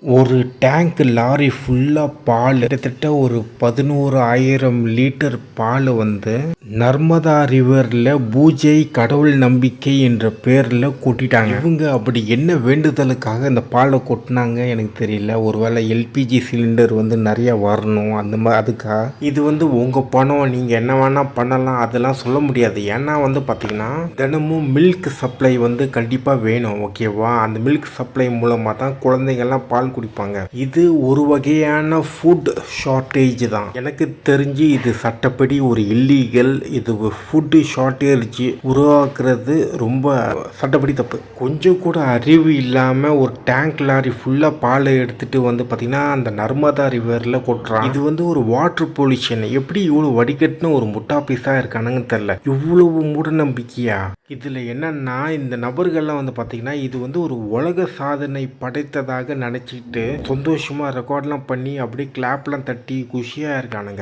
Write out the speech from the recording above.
ஒரு tank lorry ஃபுல்லாக பால் கிட்டத்தட்ட ஒரு 11,000 லிட்டர் பால் வந்து நர்மதா ரிவரில் பூஜை கடவுள் நம்பிக்கை என்ற பேரில் கொட்டிட்டாங்க. இவங்க அப்படி என்ன வேண்டுதலுக்காக இந்த பாலை கொட்டினாங்க எனக்கு தெரியல. ஒருவேளை எல்பிஜி சிலிண்டர் வந்து நிறைய வரணும் அந்த மாதிரி அதுக்காக. இது வந்து உங்கள் பணம், நீங்கள் என்ன வேணால் பண்ணலாம் அதெல்லாம் சொல்ல முடியாது. ஏன்னா வந்து பார்த்திங்கன்னா தினமும் மில்க் சப்ளை வந்து கண்டிப்பாக வேணும். ஓகேவா? அந்த மில்க் சப்ளை மூலமாக தான் குழந்தைங்கள்லாம் பால் குடிப்பாங்க. இது ஒரு வகையான ஃபுட் ஷார்ட்டேஜ் தான். எனக்கு தெரிஞ்சு இது சட்டப்படி ஒரு இல்லீகல். இது ஃபுட் ஷார்ட்டேஜ் உருவாக்குறது ரொம்ப சட்டப்படி தப்பு. கொஞ்சம் கூட அறிவு இல்லாமல் ஒரு டேங்க் லாரி ஃபுல்லாக பாலை எடுத்துட்டு வந்து பார்த்தீங்கன்னா அந்த நர்மதா ரிவரில் கொட்டுறான். இது வந்து ஒரு வாட்டர் பொல்யூஷன். எப்படி இவ்வளோ வடிகட்டின ஒரு முட்டா பீஸாக இருக்கானுங்கன்னு தெரில. இவ்வளவு மூட நம்பிக்கையா? இதில் என்னன்னா இந்த நபர்கள்லாம் வந்து பார்த்திங்கன்னா இது வந்து ஒரு உலக சாதனை படைத்ததாக நினச்சிக்கிட்டு சந்தோஷமாக ரெக்கார்ட்லாம் பண்ணி அப்படியே கிளாப்லாம் தட்டி குஷியாக இருக்கானுங்க.